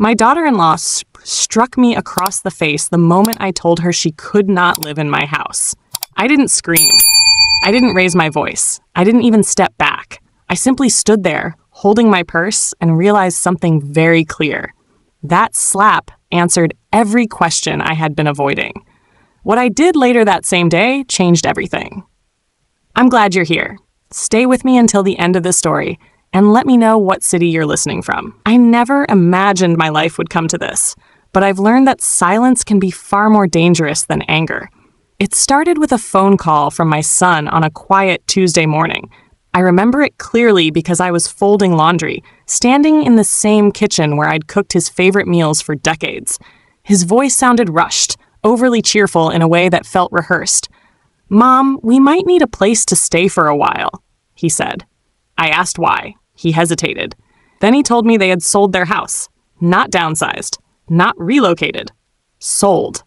My daughter-in-law struck me across the face the moment I told her she could not live in my house. I didn't scream. I didn't raise my voice. I didn't even step back. I simply stood there, holding my purse, and realized something very clear. That slap answered every question I had been avoiding. What I did later that same day changed everything. I'm glad you're here. Stay with me until the end of the story, and let me know what city you're listening from. I never imagined my life would come to this, but I've learned that silence can be far more dangerous than anger. It started with a phone call from my son on a quiet Tuesday morning. I remember it clearly because I was folding laundry, standing in the same kitchen where I'd cooked his favorite meals for decades. His voice sounded rushed, overly cheerful in a way that felt rehearsed. "Mom, we might need a place to stay for a while," he said. I asked why. He hesitated. Then he told me they had sold their house. Not downsized. Not relocated. Sold.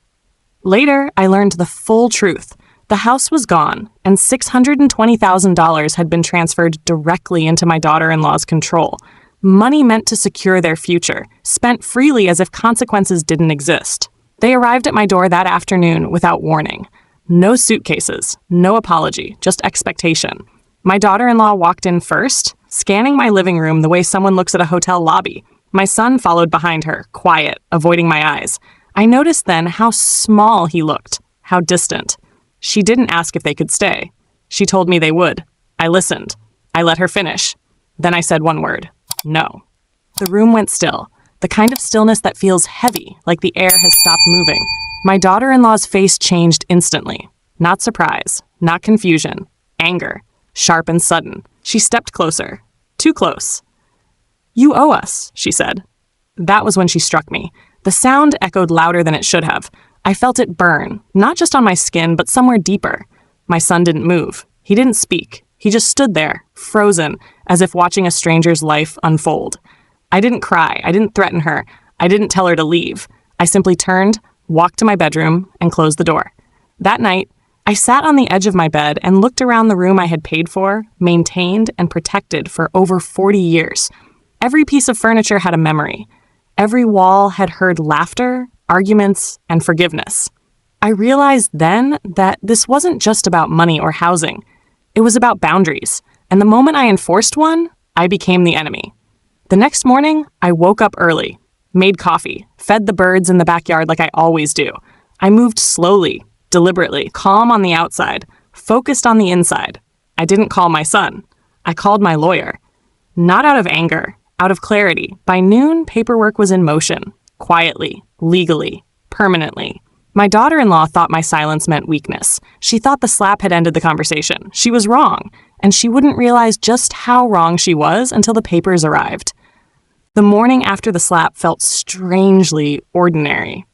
Later, I learned the full truth. The house was gone, and $620,000 had been transferred directly into my daughter-in-law's control. Money meant to secure their future, spent freely as if consequences didn't exist. They arrived at my door that afternoon without warning. No suitcases, no apology, just expectation. My daughter-in-law walked in first, scanning my living room the way someone looks at a hotel lobby. My son followed behind her, quiet, avoiding my eyes. I noticed then how small he looked, how distant. She didn't ask if they could stay. She told me they would. I listened. I let her finish. Then I said one word. No. The room went still, the kind of stillness that feels heavy, like the air has stopped moving. My daughter-in-law's face changed instantly. Not surprise, not confusion, anger, sharp and sudden. She stepped closer. Too close. "You owe us," she said. That was when she struck me. The sound echoed louder than it should have. I felt it burn, not just on my skin, but somewhere deeper. My son didn't move. He didn't speak. He just stood there, frozen, as if watching a stranger's life unfold. I didn't cry. I didn't threaten her. I didn't tell her to leave. I simply turned, walked to my bedroom, and closed the door. That night, I sat on the edge of my bed and looked around the room I had paid for, maintained, and protected for over 40 years. Every piece of furniture had a memory. Every wall had heard laughter, arguments, and forgiveness. I realized then that this wasn't just about money or housing. It was about boundaries, and the moment I enforced one, I became the enemy. The next morning, I woke up early, made coffee, fed the birds in the backyard like I always do. I moved slowly, deliberately, calm on the outside, focused on the inside. I didn't call my son. I called my lawyer. Not out of anger, out of clarity. By noon, paperwork was in motion, quietly, legally, permanently. My daughter-in-law thought my silence meant weakness. She thought the slap had ended the conversation. She was wrong, and she wouldn't realize just how wrong she was until the papers arrived. The morning after the slap felt strangely ordinary.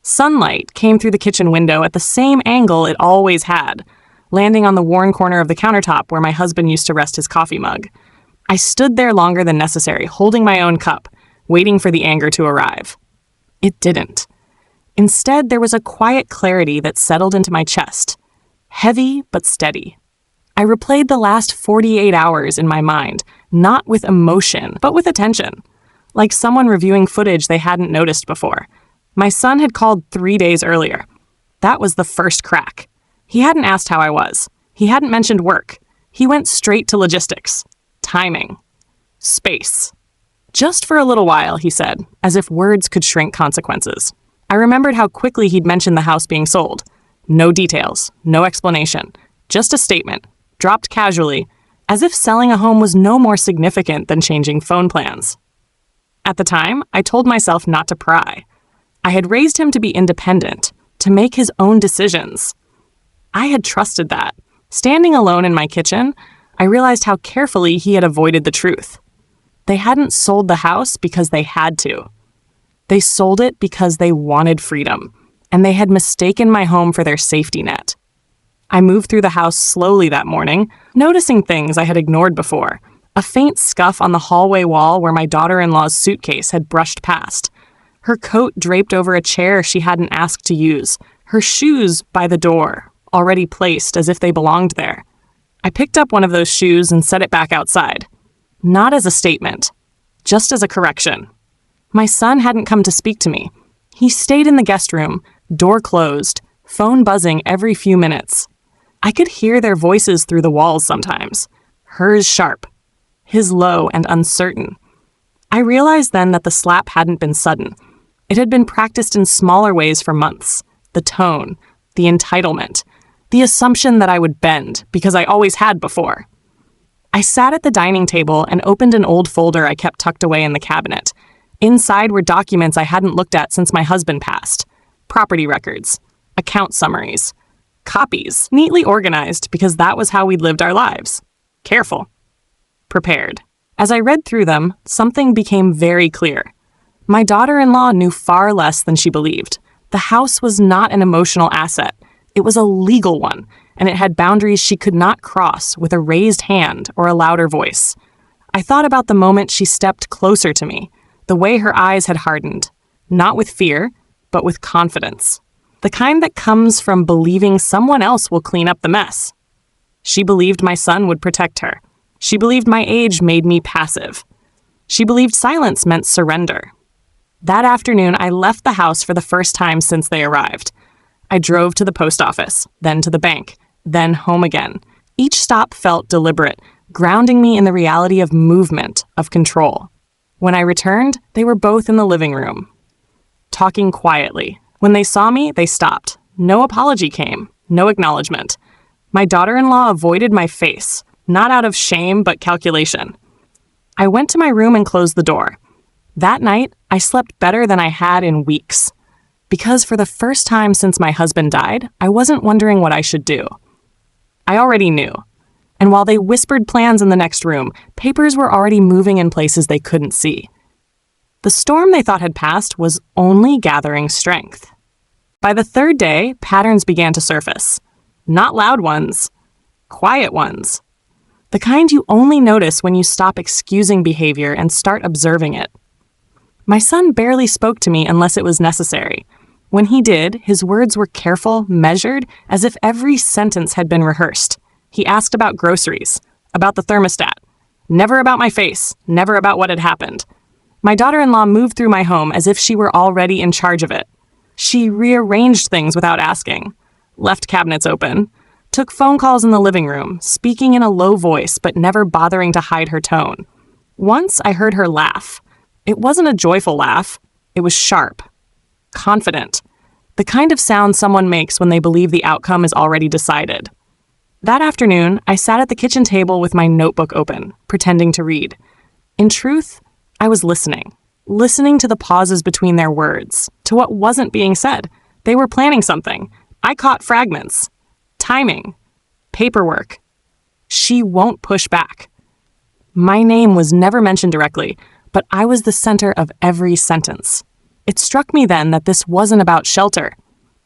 Sunlight came through the kitchen window at the same angle it always had, landing on the worn corner of the countertop where my husband used to rest his coffee mug. I stood there longer than necessary, holding my own cup, waiting for the anger to arrive. It didn't. Instead, there was a quiet clarity that settled into my chest, heavy but steady. I replayed the last 48 hours in my mind, not with emotion, but with attention, like someone reviewing footage they hadn't noticed before. My son had called 3 days earlier. That was the first crack. He hadn't asked how I was. He hadn't mentioned work. He went straight to logistics, timing, space. Just for a little while, he said, as if words could shrink consequences. I remembered how quickly he'd mentioned the house being sold. No details, no explanation, just a statement, dropped casually, as if selling a home was no more significant than changing phone plans. At the time, I told myself not to pry. I had raised him to be independent, to make his own decisions. I had trusted that. Standing alone in my kitchen, I realized how carefully he had avoided the truth. They hadn't sold the house because they had to. They sold it because they wanted freedom, and they had mistaken my home for their safety net. I moved through the house slowly that morning, noticing things I had ignored before. A faint scuff on the hallway wall where my daughter-in-law's suitcase had brushed past. Her coat draped over a chair she hadn't asked to use. Her shoes by the door, already placed as if they belonged there. I picked up one of those shoes and set it back outside. Not as a statement, just as a correction. My son hadn't come to speak to me. He stayed in the guest room, door closed, phone buzzing every few minutes. I could hear their voices through the walls sometimes. Hers sharp, his low and uncertain. I realized then that the slap hadn't been sudden. It had been practiced in smaller ways for months. The tone, the entitlement, the assumption that I would bend because I always had before. I sat at the dining table and opened an old folder I kept tucked away in the cabinet. Inside were documents I hadn't looked at since my husband passed. Property records, account summaries, copies, neatly organized because that was how we'd lived our lives. Careful. Prepared. As I read through them, something became very clear. My daughter-in-law knew far less than she believed. The house was not an emotional asset. It was a legal one, and it had boundaries she could not cross with a raised hand or a louder voice. I thought about the moment she stepped closer to me, the way her eyes had hardened, not with fear, but with confidence. The kind that comes from believing someone else will clean up the mess. She believed my son would protect her. She believed my age made me passive. She believed silence meant surrender. That afternoon, I left the house for the first time since they arrived. I drove to the post office, then to the bank, then home again. Each stop felt deliberate, grounding me in the reality of movement, of control. When I returned, they were both in the living room, talking quietly. When they saw me, they stopped. No apology came, no acknowledgement. My daughter-in-law avoided my face, not out of shame, but calculation. I went to my room and closed the door. That night, I slept better than I had in weeks. Because for the first time since my husband died, I wasn't wondering what I should do. I already knew. And while they whispered plans in the next room, papers were already moving in places they couldn't see. The storm they thought had passed was only gathering strength. By the third day, patterns began to surface. Not loud ones, quiet ones. The kind you only notice when you stop excusing behavior and start observing it. My son barely spoke to me unless it was necessary. When he did, his words were careful, measured, as if every sentence had been rehearsed. He asked about groceries, about the thermostat, never about my face, never about what had happened. My daughter-in-law moved through my home as if she were already in charge of it. She rearranged things without asking, left cabinets open, took phone calls in the living room, speaking in a low voice but never bothering to hide her tone. Once I heard her laugh. It wasn't a joyful laugh. It was sharp, confident, the kind of sound someone makes when they believe the outcome is already decided. That afternoon, I sat at the kitchen table with my notebook open, pretending to read. In truth, I was listening to the pauses between their words, to what wasn't being said. They were planning something. I caught fragments. Timing. Paperwork. She won't push back. My name was never mentioned directly, but I was the center of every sentence. It struck me then that this wasn't about shelter.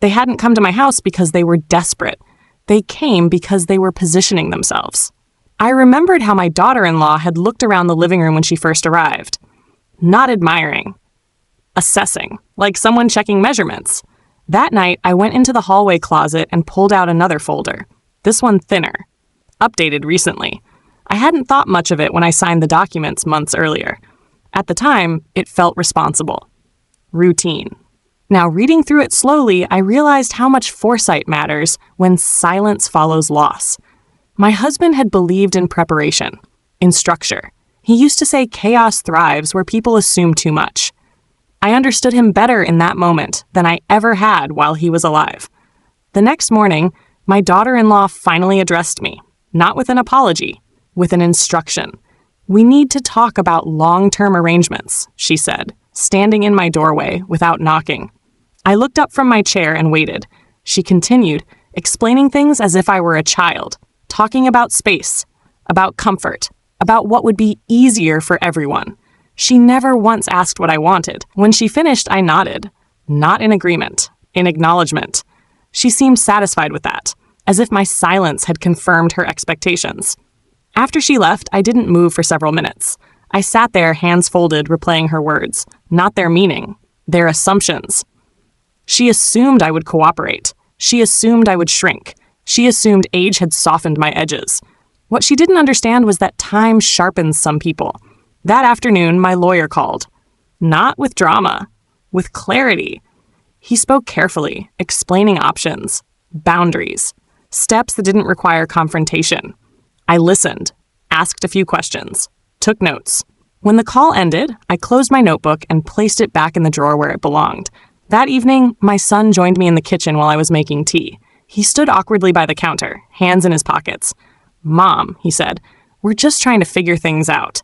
They hadn't come to my house because they were desperate. They came because they were positioning themselves. I remembered how my daughter-in-law had looked around the living room when she first arrived. Not admiring. Assessing, like someone checking measurements. That night, I went into the hallway closet and pulled out another folder. This one thinner. Updated recently. I hadn't thought much of it when I signed the documents months earlier. At the time, it felt responsible. Routine. Now, reading through it slowly, I realized how much foresight matters when silence follows loss. My husband had believed in preparation, in structure. He used to say chaos thrives where people assume too much. I understood him better in that moment than I ever had while he was alive. The next morning, my daughter-in-law finally addressed me, not with an apology, with an instruction. "We need to talk about long-term arrangements," she said, standing in my doorway without knocking. I looked up from my chair and waited. She continued, explaining things as if I were a child, talking about space, about comfort, about what would be easier for everyone. She never once asked what I wanted. When she finished, I nodded. Not in agreement, in acknowledgement. She seemed satisfied with that, as if my silence had confirmed her expectations. After she left, I didn't move for several minutes. I sat there, hands folded, replaying her words, not their meaning, their assumptions. She assumed I would cooperate. She assumed I would shrink. She assumed age had softened my edges. What she didn't understand was that time sharpens some people. That afternoon, my lawyer called. Not with drama, with clarity. He spoke carefully, explaining options, boundaries, steps that didn't require confrontation. I listened, asked a few questions, took notes. When the call ended, I closed my notebook and placed it back in the drawer where it belonged. That evening, my son joined me in the kitchen while I was making tea. He stood awkwardly by the counter, hands in his pockets. "Mom," he said, "we're just trying to figure things out."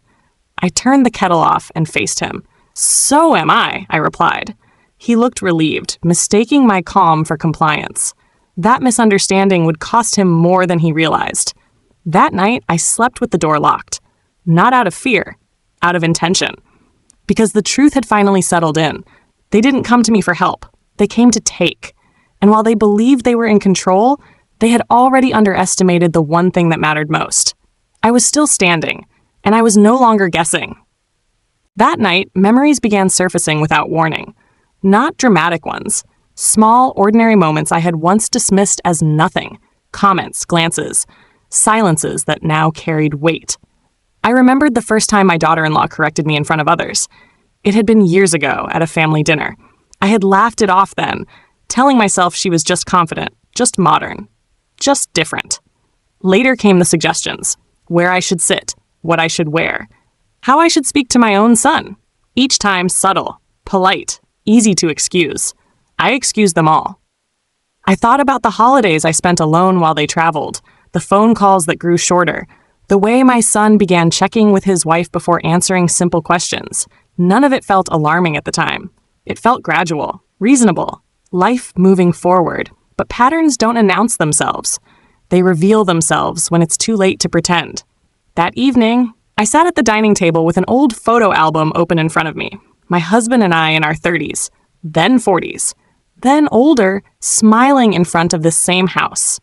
I turned the kettle off and faced him. "So am I," I replied. He looked relieved, mistaking my calm for compliance. That misunderstanding would cost him more than he realized. That night, I slept with the door locked. Not out of fear, out of intention. Because the truth had finally settled in. They didn't come to me for help. They came to take. And while they believed they were in control, they had already underestimated the one thing that mattered most. I was still standing, and I was no longer guessing. That night, memories began surfacing without warning. Not dramatic ones. Small, ordinary moments I had once dismissed as nothing. Comments, glances, silences that now carried weight. I remembered the first time my daughter-in-law corrected me in front of others. It had been years ago at a family dinner. I had laughed it off then, telling myself she was just confident, just modern, just different. Later came the suggestions. Where I should sit, what I should wear, how I should speak to my own son. Each time subtle, polite, easy to excuse. I excused them all. I thought about the holidays I spent alone while they traveled, the phone calls that grew shorter, the way my son began checking with his wife before answering simple questions. None of it felt alarming at the time. It felt gradual, reasonable, life moving forward. But patterns don't announce themselves. They reveal themselves when it's too late to pretend. That evening, I sat at the dining table with an old photo album open in front of me. My husband and I in our 30s, then 40s, then older, smiling in front of this same house.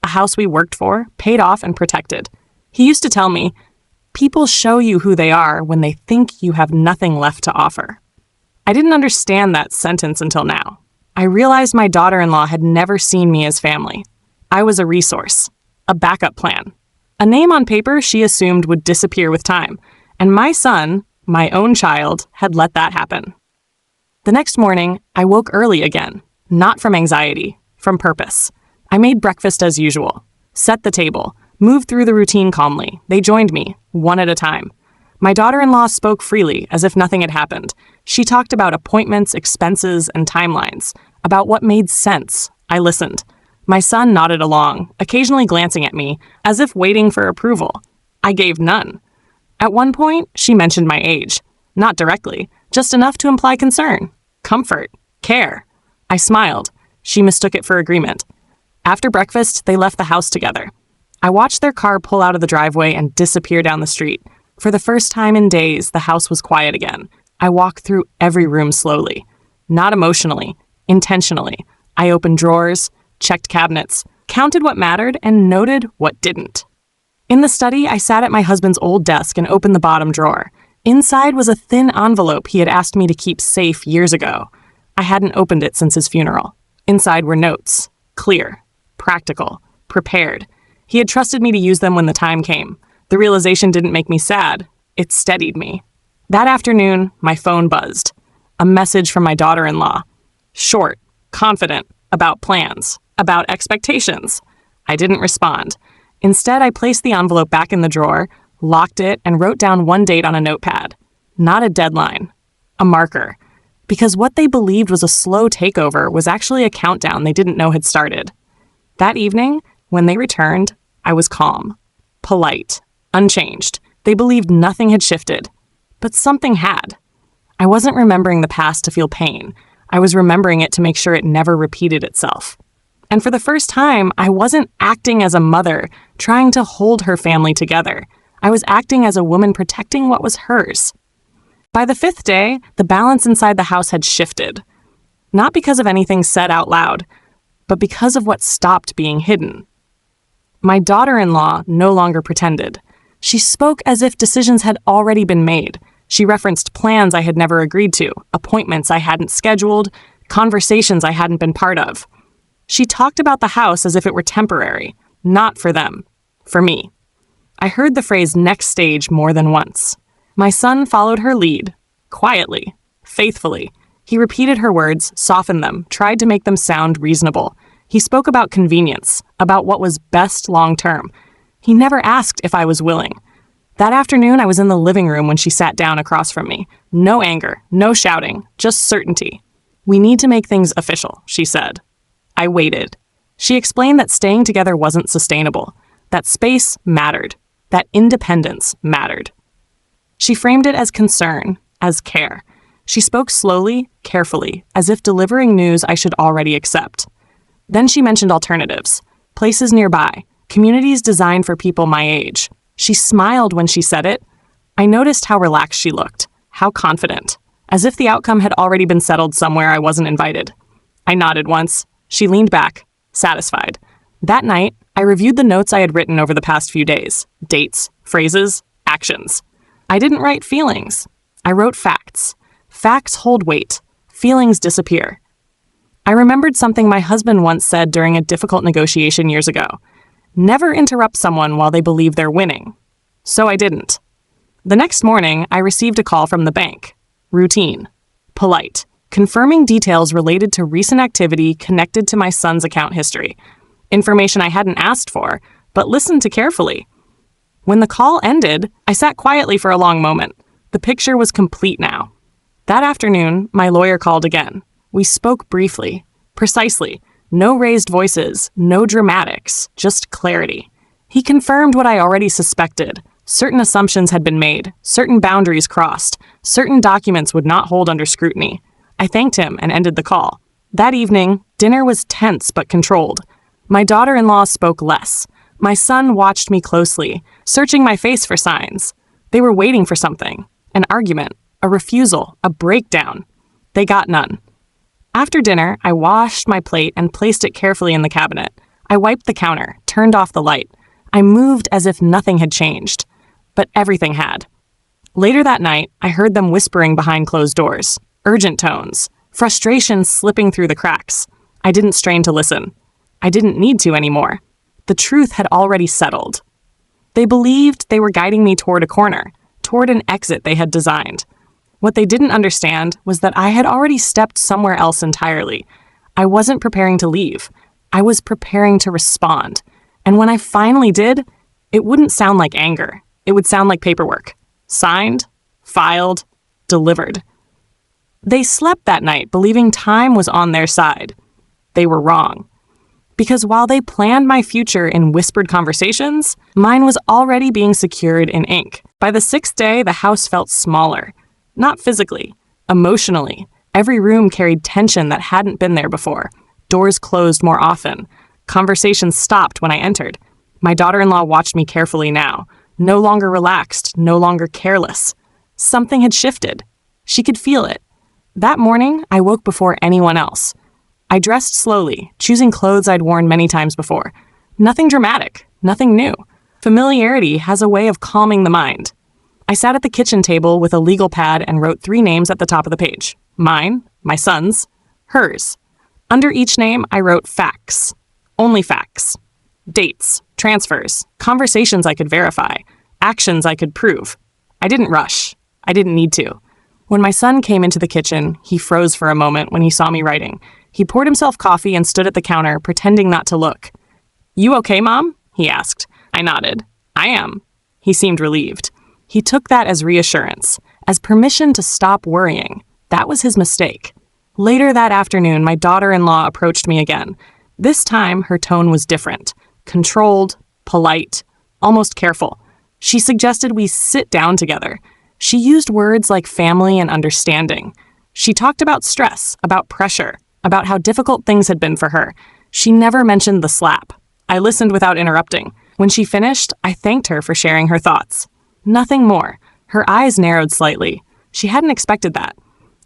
A house we worked for, paid off, and protected. He used to tell me, "People show you who they are when they think you have nothing left to offer." I didn't understand that sentence until now. I realized my daughter-in-law had never seen me as family. I was a resource, a backup plan. A name on paper she assumed would disappear with time, and my son, my own child, had let that happen. The next morning, I woke early again, not from anxiety, from purpose. I made breakfast as usual, set the table, moved through the routine calmly. They joined me, one at a time. My daughter-in-law spoke freely, as if nothing had happened. She talked about appointments, expenses, and timelines, about what made sense. I listened. My son nodded along, occasionally glancing at me, as if waiting for approval. I gave none. At one point, she mentioned my age. Not directly, just enough to imply concern, comfort, care. I smiled. She mistook it for agreement. After breakfast, they left the house together. I watched their car pull out of the driveway and disappear down the street. For the first time in days, the house was quiet again. I walked through every room slowly. Not emotionally, intentionally. I opened drawers, checked cabinets, counted what mattered, and noted what didn't. In the study, I sat at my husband's old desk and opened the bottom drawer. Inside was a thin envelope he had asked me to keep safe years ago. I hadn't opened it since his funeral. Inside were notes. Clear. Practical. Prepared. He had trusted me to use them when the time came. The realization didn't make me sad. It steadied me. That afternoon, my phone buzzed. A message from my daughter-in-law. Short, confident, about plans, about expectations. I didn't respond. Instead, I placed the envelope back in the drawer, locked it, and wrote down one date on a notepad. Not a deadline. A marker. Because what they believed was a slow takeover was actually a countdown they didn't know had started. That evening, when they returned, I was calm, polite, unchanged. They believed nothing had shifted. But something had. I wasn't remembering the past to feel pain. I was remembering it to make sure it never repeated itself. And for the first time, I wasn't acting as a mother, trying to hold her family together. I was acting as a woman protecting what was hers. By the 5th day, the balance inside the house had shifted. Not because of anything said out loud, but because of what stopped being hidden. My daughter-in-law no longer pretended. She spoke as if decisions had already been made. She referenced plans I had never agreed to, appointments I hadn't scheduled, conversations I hadn't been part of. She talked about the house as if it were temporary, not for them, for me. I heard the phrase next stage more than once. My son followed her lead, quietly, faithfully. He repeated her words, softened them, tried to make them sound reasonable. He spoke about convenience, about what was best long-term. He never asked if I was willing. That afternoon, I was in the living room when she sat down across from me. No anger, no shouting, just certainty. "We need to make things official," she said. I waited. She explained that staying together wasn't sustainable, that space mattered, that independence mattered. She framed it as concern, as care. She spoke slowly, carefully, as if delivering news I should already accept. Then she mentioned alternatives, places nearby, communities designed for people my age. She smiled when she said it. I noticed how relaxed she looked, how confident, as if the outcome had already been settled somewhere I wasn't invited. I nodded once. She leaned back, satisfied. That night, I reviewed the notes I had written over the past few days, dates, phrases, actions. I didn't write feelings. I wrote facts. Facts hold weight. Feelings disappear. I remembered something my husband once said during a difficult negotiation years ago. Never interrupt someone while they believe they're winning. So I didn't. The next morning, I received a call from the bank. Routine. Polite. Confirming details related to recent activity connected to my son's account history. Information I hadn't asked for, but listened to carefully. When the call ended, I sat quietly for a long moment. The picture was complete now. That afternoon, my lawyer called again. We spoke briefly, precisely. No raised voices, no dramatics, just clarity. He confirmed what I already suspected. Certain assumptions had been made, certain boundaries crossed, certain documents would not hold under scrutiny. I thanked him and ended the call. That evening, dinner was tense but controlled. My daughter-in-law spoke less. My son watched me closely, searching my face for signs. They were waiting for something, an argument, a refusal, a breakdown. They got none. After dinner, I washed my plate and placed it carefully in the cabinet. I wiped the counter, turned off the light. I moved as if nothing had changed. But everything had. Later that night, I heard them whispering behind closed doors. Urgent tones. Frustration slipping through the cracks. I didn't strain to listen. I didn't need to anymore. The truth had already settled. They believed they were guiding me toward a corner, toward an exit they had designed. What they didn't understand was that I had already stepped somewhere else entirely. I wasn't preparing to leave. I was preparing to respond. And when I finally did, it wouldn't sound like anger. It would sound like paperwork. Signed, filed, delivered. They slept that night, believing time was on their side. They were wrong. Because while they planned my future in whispered conversations, mine was already being secured in ink. By the 6th day, the house felt smaller. Not physically, emotionally. Every room carried tension that hadn't been there before. Doors closed more often. Conversations stopped when I entered. My daughter-in-law watched me carefully now. No longer relaxed, no longer careless. Something had shifted. She could feel it. That morning, I woke before anyone else. I dressed slowly, choosing clothes I'd worn many times before. Nothing dramatic, nothing new. Familiarity has a way of calming the mind. I sat at the kitchen table with a legal pad and wrote 3 names at the top of the page. Mine, my son's, hers. Under each name, I wrote facts. Only facts. Dates, transfers, conversations I could verify, actions I could prove. I didn't rush. I didn't need to. When my son came into the kitchen, he froze for a moment when he saw me writing. He poured himself coffee and stood at the counter, pretending not to look. "You okay, Mom?" he asked. I nodded. "I am." He seemed relieved. He took that as reassurance, as permission to stop worrying. That was his mistake. Later that afternoon, my daughter-in-law approached me again. This time, her tone was different. Controlled, polite, almost careful. She suggested we sit down together. She used words like family and understanding. She talked about stress, about pressure, about how difficult things had been for her. She never mentioned the slap. I listened without interrupting. When she finished, I thanked her for sharing her thoughts. Nothing more. Her eyes narrowed slightly. She hadn't expected that.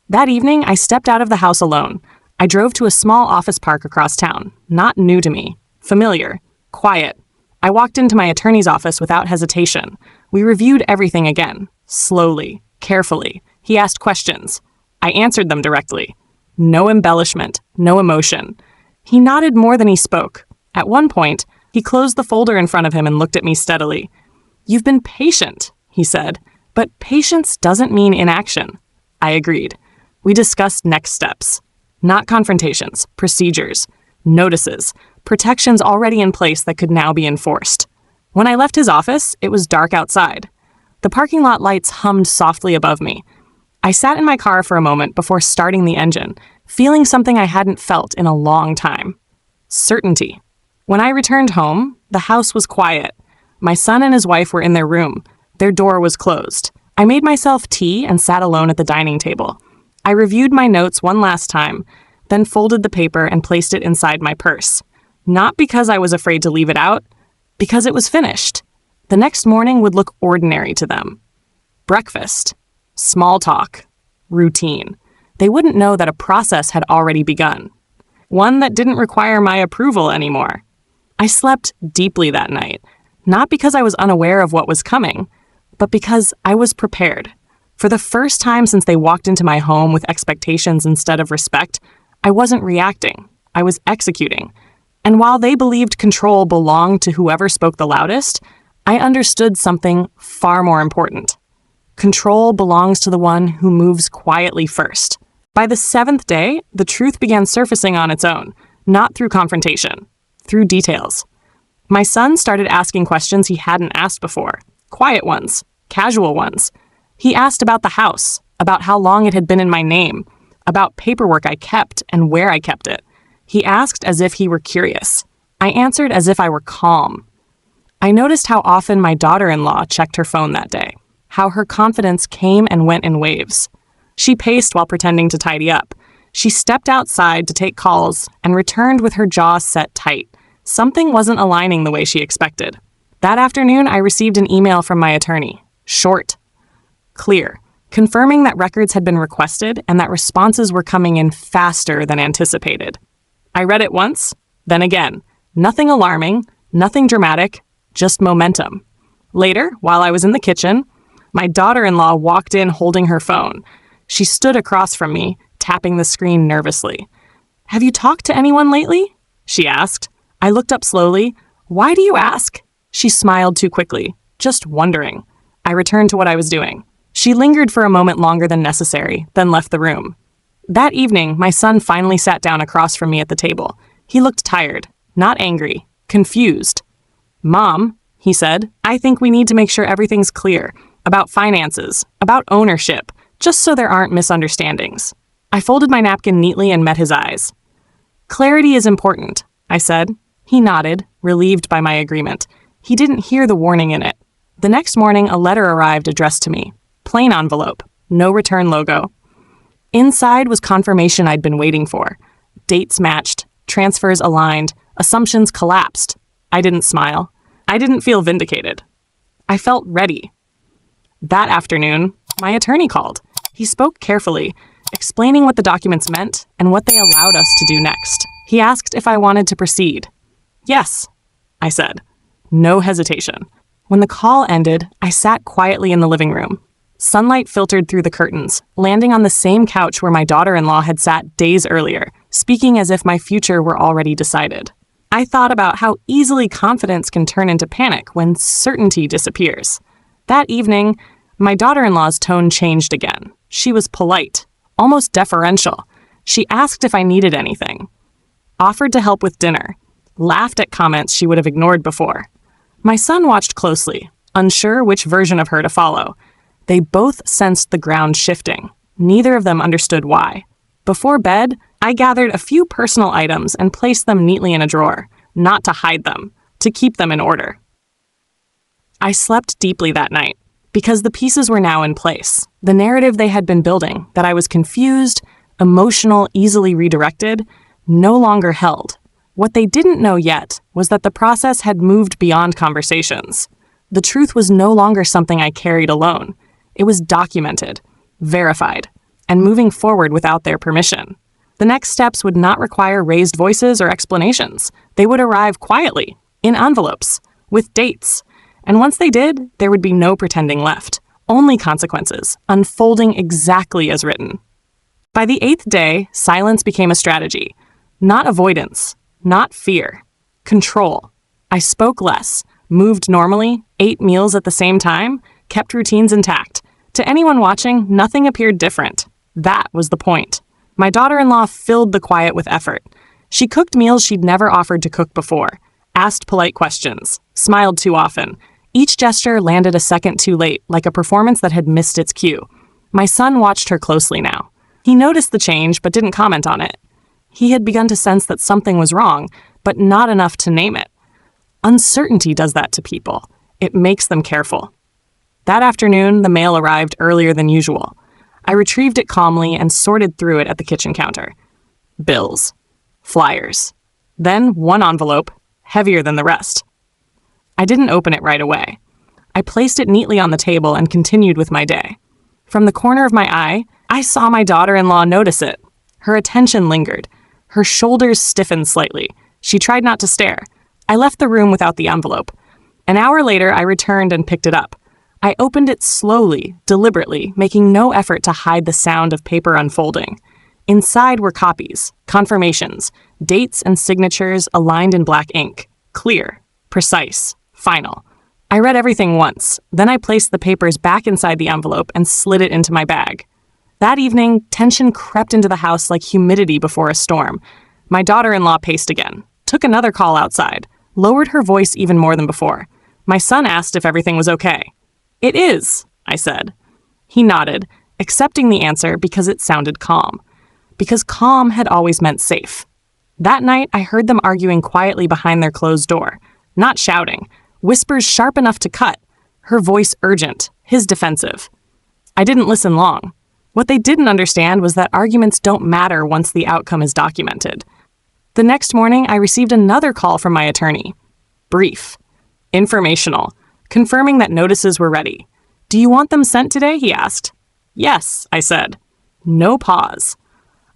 That evening, I stepped out of the house alone. I drove to a small office park across town. Not new to me. Familiar. Quiet. I walked into my attorney's office without hesitation. We reviewed everything again. Slowly. Carefully. He asked questions. I answered them directly. No embellishment. No emotion. He nodded more than he spoke. At one point, he closed the folder in front of him and looked at me steadily. "You've been patient," he said, "but patience doesn't mean inaction." I agreed. We discussed next steps. Not confrontations, procedures, notices, protections already in place that could now be enforced. When I left his office, it was dark outside. The parking lot lights hummed softly above me. I sat in my car for a moment before starting the engine, feeling something I hadn't felt in a long time. Certainty. When I returned home, the house was quiet. My son and his wife were in their room. Their door was closed. I made myself tea and sat alone at the dining table. I reviewed my notes one last time, then folded the paper and placed it inside my purse. Not because I was afraid to leave it out, because it was finished. The next morning would look ordinary to them. Breakfast, small talk, routine. They wouldn't know that a process had already begun. One that didn't require my approval anymore. I slept deeply that night, not because I was unaware of what was coming, but because I was prepared. For the first time since they walked into my home with expectations instead of respect, I wasn't reacting. I was executing. And while they believed control belonged to whoever spoke the loudest, I understood something far more important. Control belongs to the one who moves quietly first. By the 7th day, the truth began surfacing on its own, not through confrontation, through details. My son started asking questions he hadn't asked before, quiet ones, casual ones. He asked about the house, about how long it had been in my name, about paperwork I kept and where I kept it. He asked as if he were curious. I answered as if I were calm. I noticed how often my daughter-in-law checked her phone that day, how her confidence came and went in waves. She paced while pretending to tidy up. She stepped outside to take calls and returned with her jaw set tight. Something wasn't aligning the way she expected. That afternoon, I received an email from my attorney. Short, clear, confirming that records had been requested and that responses were coming in faster than anticipated. I read it once, then again. Nothing alarming, nothing dramatic, just momentum. Later, while I was in the kitchen, my daughter-in-law walked in holding her phone. She stood across from me, tapping the screen nervously. "Have you talked to anyone lately?" she asked. I looked up slowly. "Why do you ask?" She smiled too quickly, just wondering. I returned to what I was doing. She lingered for a moment longer than necessary, then left the room. That evening, my son finally sat down across from me at the table. He looked tired, not angry, confused. "Mom," he said, "I think we need to make sure everything's clear, about finances, about ownership, just so there aren't misunderstandings." I folded my napkin neatly and met his eyes. "Clarity is important," I said. He nodded, relieved by my agreement. He didn't hear the warning in it. The next morning, a letter arrived addressed to me. Plain envelope, no return logo. Inside was confirmation I'd been waiting for. Dates matched, transfers aligned, assumptions collapsed. I didn't smile. I didn't feel vindicated. I felt ready. That afternoon, my attorney called. He spoke carefully, explaining what the documents meant and what they allowed us to do next. He asked if I wanted to proceed. "Yes," I said. No hesitation. When the call ended, I sat quietly in the living room. Sunlight filtered through the curtains, landing on the same couch where my daughter-in-law had sat days earlier, speaking as if my future were already decided. I thought about how easily confidence can turn into panic when certainty disappears. That evening, my daughter-in-law's tone changed again. She was polite, almost deferential. She asked if I needed anything, offered to help with dinner, laughed at comments she would have ignored before. My son watched closely, unsure which version of her to follow. They both sensed the ground shifting. Neither of them understood why. Before bed, I gathered a few personal items and placed them neatly in a drawer, not to hide them, to keep them in order. I slept deeply that night, because the pieces were now in place. The narrative they had been building, that I was confused, emotional, easily redirected, no longer held. What they didn't know yet was that the process had moved beyond conversations. The truth was no longer something I carried alone. It was documented, verified, and moving forward without their permission. The next steps would not require raised voices or explanations. They would arrive quietly, in envelopes, with dates. And once they did, there would be no pretending left. Only consequences, unfolding exactly as written. By the 8th day, silence became a strategy. Not avoidance, not fear. Control. I spoke less, moved normally, ate meals at the same time, kept routines intact. To anyone watching, nothing appeared different. That was the point. My daughter-in-law filled the quiet with effort. She cooked meals she'd never offered to cook before, asked polite questions, smiled too often. Each gesture landed a second too late, like a performance that had missed its cue. My son watched her closely now. He noticed the change, but didn't comment on it. He had begun to sense that something was wrong, but not enough to name it. Uncertainty does that to people. It makes them careful. That afternoon, the mail arrived earlier than usual. I retrieved it calmly and sorted through it at the kitchen counter. Bills. Flyers. Then one envelope, heavier than the rest. I didn't open it right away. I placed it neatly on the table and continued with my day. From the corner of my eye, I saw my daughter-in-law notice it. Her attention lingered. Her shoulders stiffened slightly. She tried not to stare. I left the room without the envelope. An hour later, I returned and picked it up. I opened it slowly, deliberately, making no effort to hide the sound of paper unfolding. Inside were copies, confirmations, dates and signatures aligned in black ink. Clear, precise, final. I read everything once, then I placed the papers back inside the envelope and slid it into my bag. That evening, tension crept into the house like humidity before a storm. My daughter-in-law paced again, took another call outside, lowered her voice even more than before. My son asked if everything was okay. "It is," I said. He nodded, accepting the answer because it sounded calm. Because calm had always meant safe. That night, I heard them arguing quietly behind their closed door, not shouting, whispers sharp enough to cut, her voice urgent, his defensive. I didn't listen long. What they didn't understand was that arguments don't matter once the outcome is documented. The next morning, I received another call from my attorney. Brief. Informational. Confirming that notices were ready. "Do you want them sent today?" he asked. "Yes," I said. No pause.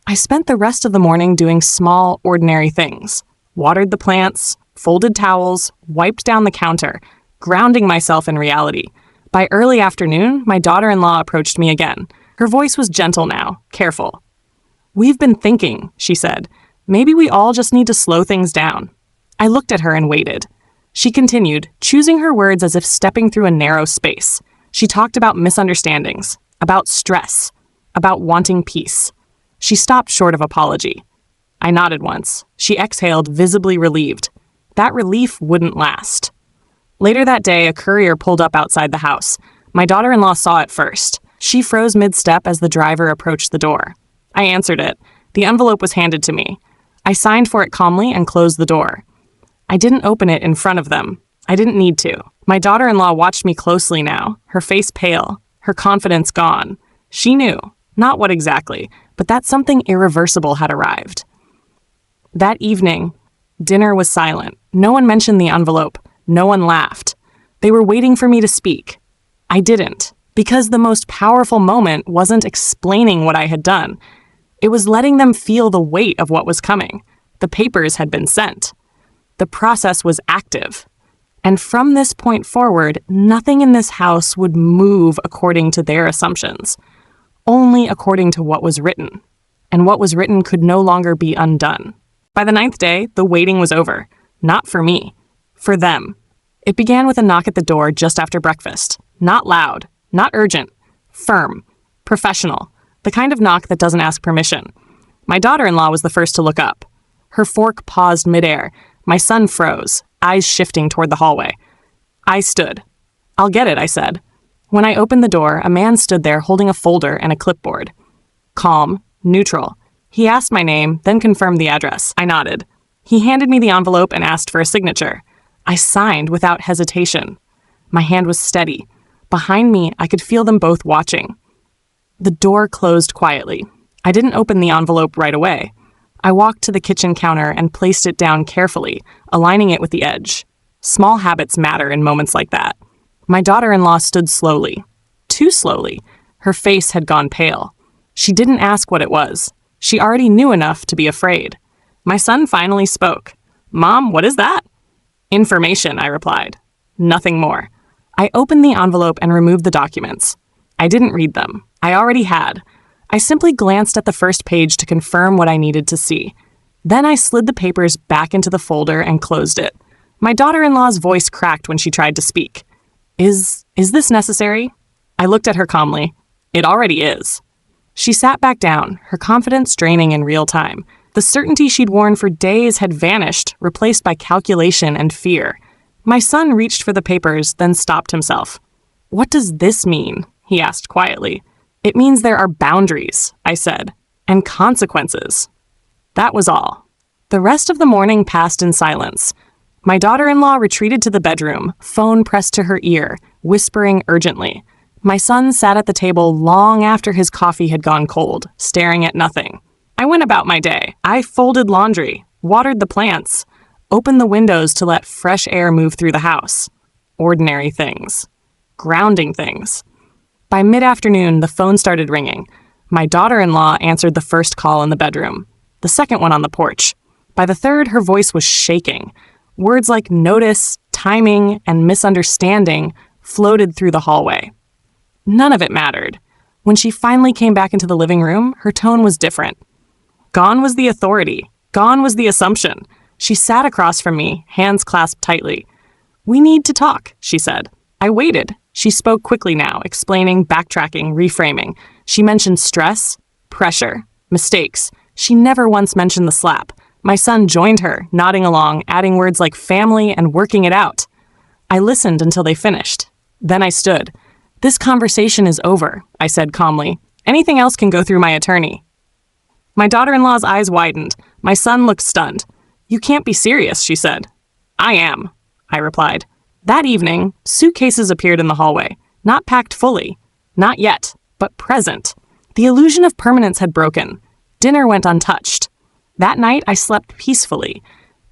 I spent the rest of the morning doing small, ordinary things. Watered the plants, folded towels, wiped down the counter, grounding myself in reality. By early afternoon, my daughter-in-law approached me again. Her voice was gentle now, careful. "We've been thinking," she said. "Maybe we all just need to slow things down." I looked at her and waited. She continued, choosing her words as if stepping through a narrow space. She talked about misunderstandings, about stress, about wanting peace. She stopped short of apology. I nodded once. She exhaled, visibly relieved. That relief wouldn't last. Later that day, a courier pulled up outside the house. My daughter-in-law saw it first. She froze mid-step as the driver approached the door. I answered it. The envelope was handed to me. I signed for it calmly and closed the door. I didn't open it in front of them. I didn't need to. My daughter-in-law watched me closely now, her face pale, her confidence gone. She knew, not what exactly, but that something irreversible had arrived. That evening, dinner was silent. No one mentioned the envelope. No one laughed. They were waiting for me to speak. I didn't, because the most powerful moment wasn't explaining what I had done. It was letting them feel the weight of what was coming. The papers had been sent. The process was active. And from this point forward, nothing in this house would move according to their assumptions, only according to what was written. And what was written could no longer be undone. By the 9th day, the waiting was over. Not for me. For them. It began with a knock at the door just after breakfast. Not loud. Not urgent. Firm. Professional. The kind of knock that doesn't ask permission. My daughter-in-law was the first to look up. Her fork paused midair. My son froze, eyes shifting toward the hallway. I stood. "I'll get it," I said. When I opened the door, a man stood there holding a folder and a clipboard. Calm, neutral. He asked my name, then confirmed the address. I nodded. He handed me the envelope and asked for a signature. I signed without hesitation. My hand was steady. Behind me, I could feel them both watching. The door closed quietly. I didn't open the envelope right away. I walked to the kitchen counter and placed it down carefully, aligning it with the edge. Small habits matter in moments like that. My daughter-in-law stood slowly. Too slowly. Her face had gone pale. She didn't ask what it was. She already knew enough to be afraid. My son finally spoke. "Mom, what is that?" "Information," I replied. Nothing more. I opened the envelope and removed the documents. I didn't read them. I already had. I simply glanced at the first page to confirm what I needed to see. Then I slid the papers back into the folder and closed it. My daughter-in-law's voice cracked when she tried to speak. Is this necessary?" I looked at her calmly. "It already is." She sat back down, her confidence draining in real time. The certainty she'd worn for days had vanished, replaced by calculation and fear. My son reached for the papers, then stopped himself. "What does this mean?" he asked quietly. "It means there are boundaries," I said, "and consequences." That was all. The rest of the morning passed in silence. My daughter-in-law retreated to the bedroom, phone pressed to her ear, whispering urgently. My son sat at the table long after his coffee had gone cold, staring at nothing. I went about my day. I folded laundry, watered the plants, opened the windows to let fresh air move through the house. Ordinary things. Grounding things. By mid-afternoon, the phone started ringing. My daughter-in-law answered the first call in the bedroom, the second one on the porch. By the third, her voice was shaking. Words like notice, timing, and misunderstanding floated through the hallway. None of it mattered. When she finally came back into the living room, her tone was different. Gone was the authority. Gone was the assumption. She sat across from me, hands clasped tightly. "We need to talk," she said. I waited. She spoke quickly now, explaining, backtracking, reframing. She mentioned stress, pressure, mistakes. She never once mentioned the slap. My son joined her, nodding along, adding words like family and working it out. I listened until they finished. Then I stood. "This conversation is over," I said calmly. "Anything else can go through my attorney." My daughter-in-law's eyes widened. My son looked stunned. "You can't be serious," she said. "I am," I replied. That evening, suitcases appeared in the hallway. Not packed fully. Not yet, but present. The illusion of permanence had broken. Dinner went untouched. That night, I slept peacefully.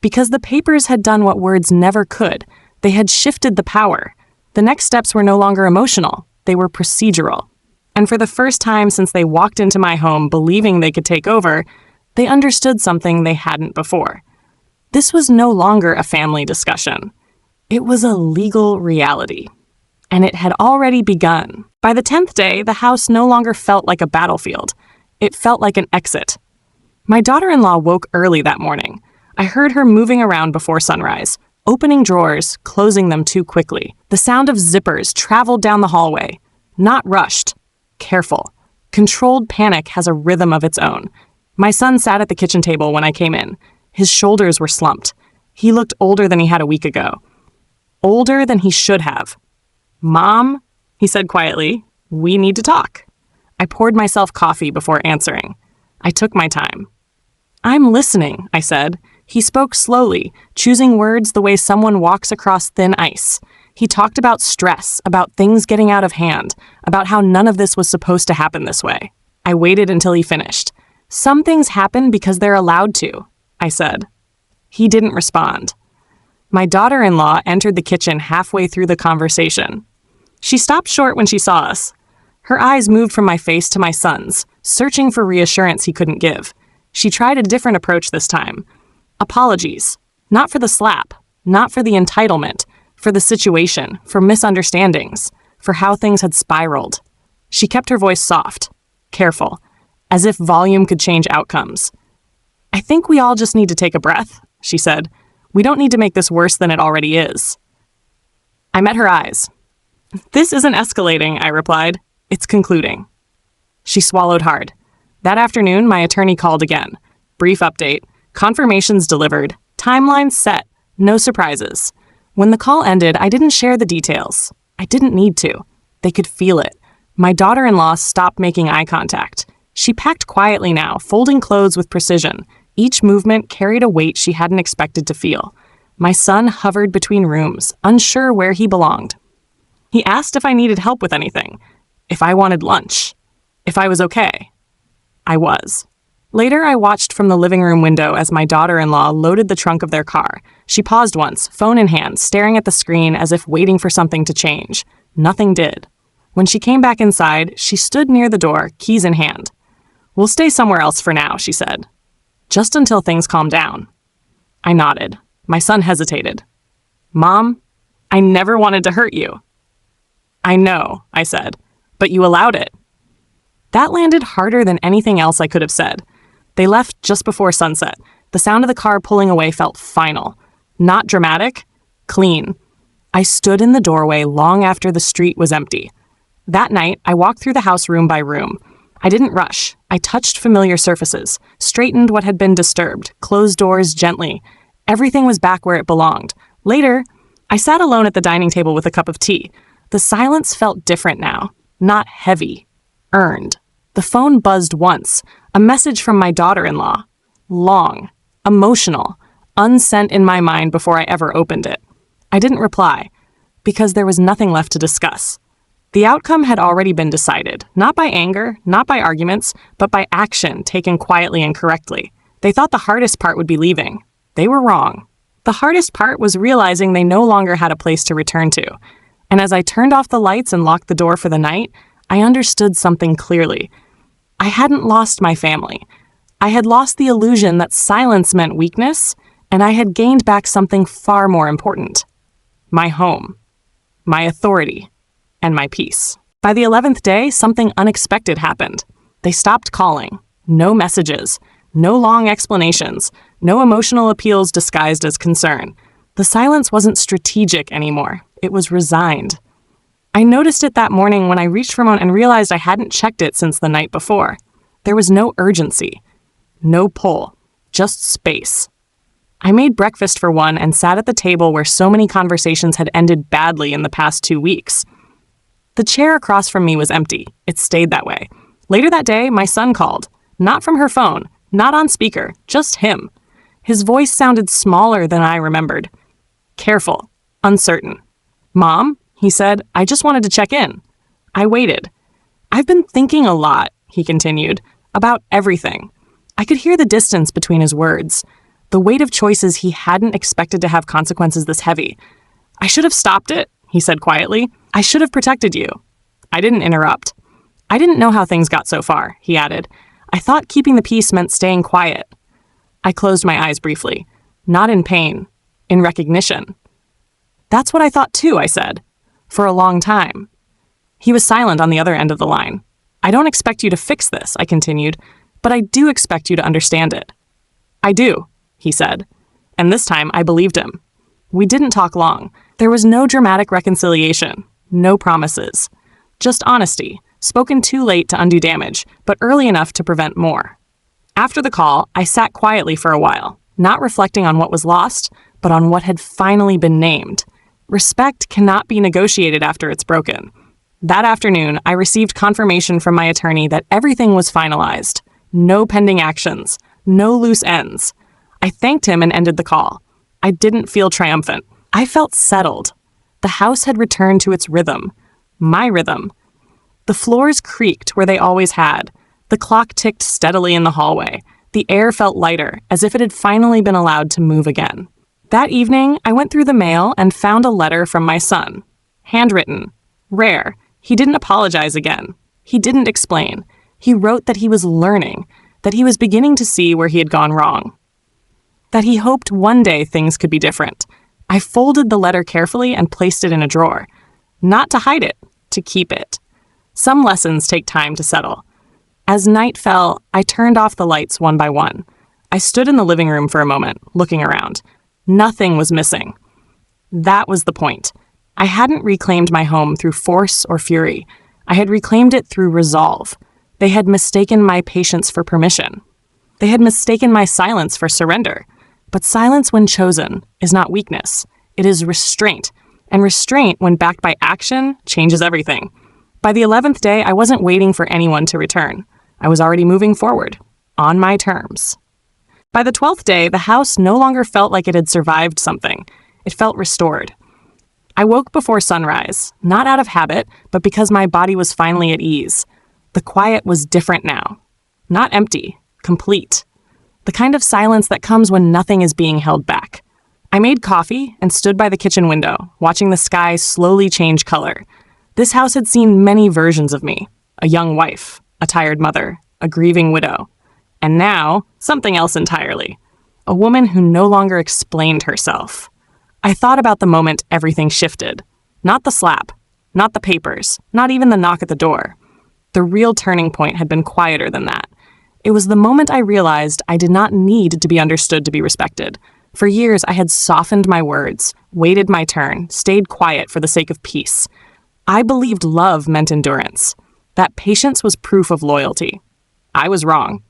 Because the papers had done what words never could. They had shifted the power. The next steps were no longer emotional. They were procedural. And for the first time since they walked into my home believing they could take over, they understood something they hadn't before. This was no longer a family discussion. It was a legal reality. And it had already begun. By the 10th day, the house no longer felt like a battlefield. It felt like an exit. My daughter-in-law woke early that morning. I heard her moving around before sunrise, opening drawers, closing them too quickly. The sound of zippers traveled down the hallway. Not rushed. Careful. Controlled panic has a rhythm of its own. My son sat at the kitchen table when I came in. His shoulders were slumped. He looked older than he had a week ago. Older than he should have. "Mom," he said quietly, "we need to talk." I poured myself coffee before answering. I took my time. "I'm listening," I said. He spoke slowly, choosing words the way someone walks across thin ice. He talked about stress, about things getting out of hand, about how none of this was supposed to happen this way. I waited until he finished. "Some things happen because they're allowed to," I said. He didn't respond. My daughter-in-law entered the kitchen halfway through the conversation. She stopped short when she saw us. Her eyes moved from my face to my son's, searching for reassurance he couldn't give. She tried a different approach this time. Apologies. Not for the slap, not for the entitlement, for the situation, for misunderstandings, for how things had spiraled. She kept her voice soft, careful, as if volume could change outcomes. "I think we all just need to take a breath," she said. "We don't need to make this worse than it already is." I met her eyes. "This isn't escalating," I replied. "It's concluding." She swallowed hard. That afternoon, my attorney called again. Brief update. Confirmations delivered. Timelines set. No surprises. When the call ended, I didn't share the details. I didn't need to. They could feel it. My daughter-in-law stopped making eye contact. She packed quietly now, folding clothes with precision. Each movement carried a weight she hadn't expected to feel. My son hovered between rooms, unsure where he belonged. He asked if I needed help with anything, if I wanted lunch, if I was okay. I was. Later, I watched from the living room window as my daughter-in-law loaded the trunk of their car. She paused once, phone in hand, staring at the screen as if waiting for something to change. Nothing did. When she came back inside, she stood near the door, keys in hand. "We'll stay somewhere else for now," she said. "Just until things calm down." I nodded. My son hesitated. "Mom, I never wanted to hurt you." "I know," I said, "but you allowed it." That landed harder than anything else I could have said. They left just before sunset. The sound of the car pulling away felt final. Not dramatic, clean. I stood in the doorway long after the street was empty. That night, I walked through the house room by room. I didn't rush. I touched familiar surfaces, straightened what had been disturbed, closed doors gently. Everything was back where it belonged. Later, I sat alone at the dining table with a cup of tea. The silence felt different now, not heavy, earned. The phone buzzed once, a message from my daughter-in-law. Long, emotional, unsent in my mind before I ever opened it. I didn't reply, because there was nothing left to discuss. The outcome had already been decided, not by anger, not by arguments, but by action taken quietly and correctly. They thought the hardest part would be leaving. They were wrong. The hardest part was realizing they no longer had a place to return to. And as I turned off the lights and locked the door for the night, I understood something clearly. I hadn't lost my family. I had lost the illusion that silence meant weakness, and I had gained back something far more important. My home, my authority, and my peace. By the 11th day, something unexpected happened. They stopped calling. No messages. No long explanations. No emotional appeals disguised as concern. The silence wasn't strategic anymore. It was resigned. I noticed it that morning when I reached for my phone and realized I hadn't checked it since the night before. There was no urgency. No pull. Just space. I made breakfast for one and sat at the table where so many conversations had ended badly in the past 2 weeks. The chair across from me was empty. It stayed that way. Later that day, my son called. Not from her phone, not on speaker, just him. His voice sounded smaller than I remembered. Careful, uncertain. "Mom," he said, "I just wanted to check in." I waited. "I've been thinking a lot," he continued, "about everything." I could hear the distance between his words, the weight of choices he hadn't expected to have consequences this heavy. "I should have stopped it," he said quietly. "I should have protected you." I didn't interrupt. "I didn't know how things got so far," he added. "I thought keeping the peace meant staying quiet." I closed my eyes briefly. Not in pain, in recognition. "That's what I thought too," I said. "For a long time." He was silent on the other end of the line. "I don't expect you to fix this," I continued, "but I do expect you to understand it." "I do," he said. And this time I believed him. We didn't talk long. There was no dramatic reconciliation, no promises. Just honesty, spoken too late to undo damage, but early enough to prevent more. After the call, I sat quietly for a while, not reflecting on what was lost, but on what had finally been named. Respect cannot be negotiated after it's broken. That afternoon, I received confirmation from my attorney that everything was finalized. No pending actions, no loose ends. I thanked him and ended the call. I didn't feel triumphant. I felt settled. The house had returned to its rhythm. My rhythm. The floors creaked where they always had. The clock ticked steadily in the hallway. The air felt lighter, as if it had finally been allowed to move again. That evening, I went through the mail and found a letter from my son. Handwritten. Rare. He didn't apologize again. He didn't explain. He wrote that he was learning, that he was beginning to see where he had gone wrong. That he hoped one day things could be different. I folded the letter carefully and placed it in a drawer. Not to hide it, to keep it. Some lessons take time to settle. As night fell, I turned off the lights one by one. I stood in the living room for a moment, looking around. Nothing was missing. That was the point. I hadn't reclaimed my home through force or fury. I had reclaimed it through resolve. They had mistaken my patience for permission. They had mistaken my silence for surrender. But silence, when chosen, is not weakness. It is restraint. And restraint, when backed by action, changes everything. By the 11th day, I wasn't waiting for anyone to return. I was already moving forward, on my terms. By the 12th day, the house no longer felt like it had survived something. It felt restored. I woke before sunrise, not out of habit, but because my body was finally at ease. The quiet was different now. Not empty, complete. The kind of silence that comes when nothing is being held back. I made coffee and stood by the kitchen window, watching the sky slowly change color. This house had seen many versions of me. A young wife, a tired mother, a grieving widow. And now, something else entirely. A woman who no longer explained herself. I thought about the moment everything shifted. Not the slap, not the papers, not even the knock at the door. The real turning point had been quieter than that. It was the moment I realized I did not need to be understood to be respected. For years, I had softened my words, waited my turn, stayed quiet for the sake of peace. I believed love meant endurance. that patience was proof of loyalty. I was wrong.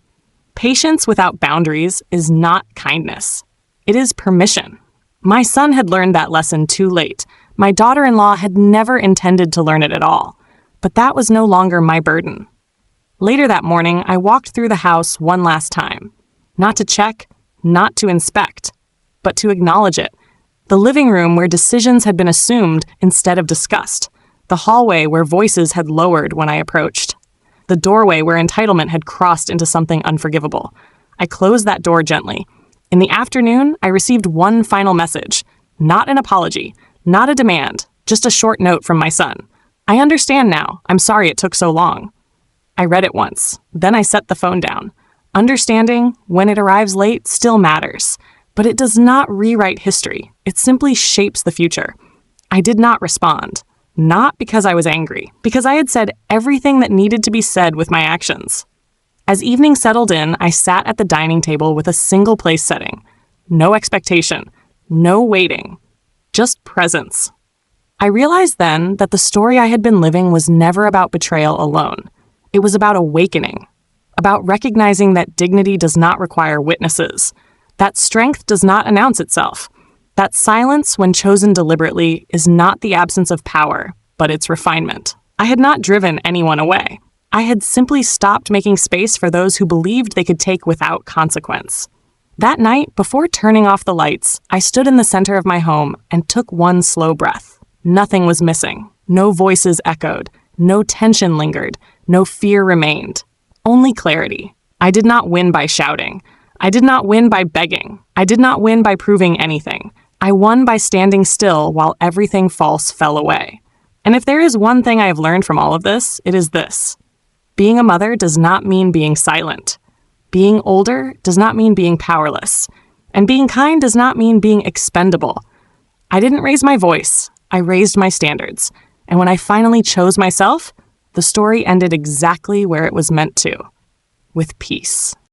Patience without boundaries is not kindness. It is permission. My son had learned that lesson too late. My daughter-in-law had never intended to learn it at all. But that was no longer my burden. Later that morning, I walked through the house one last time. Not to check, not to inspect, but to acknowledge it. The living room where decisions had been assumed instead of discussed. The hallway where voices had lowered when I approached. The doorway where entitlement had crossed into something unforgivable. I closed that door gently. In the afternoon, I received one final message. Not an apology, not a demand, just a short note from my son. I understand now. I'm sorry it took so long. I read it once. Then I set the phone down. Understanding, when it arrives late, still matters. But it does not rewrite history. It simply shapes the future. I did not respond. Not because I was angry, because I had said everything that needed to be said with my actions. As evening settled in, I sat at the dining table with a single place setting. No expectation. No waiting. Just presence. I realized then that the story I had been living was never about betrayal alone. It was about awakening, about recognizing that dignity does not require witnesses, that strength does not announce itself, that silence, when chosen deliberately, is not the absence of power, but its refinement. I had not driven anyone away. I had simply stopped making space for those who believed they could take without consequence. That night, before turning off the lights, I stood in the center of my home and took one slow breath. Nothing was missing. No voices echoed. No tension lingered. No fear remained. Only clarity. I did not win by shouting. I did not win by begging. I did not win by proving anything. I won by standing still while everything false fell away. And if there is one thing I have learned from all of this, it is this. Being a mother does not mean being silent. Being older does not mean being powerless. And being kind does not mean being expendable. I didn't raise my voice. I raised my standards. And when I finally chose myself, the story ended exactly where it was meant to, with peace.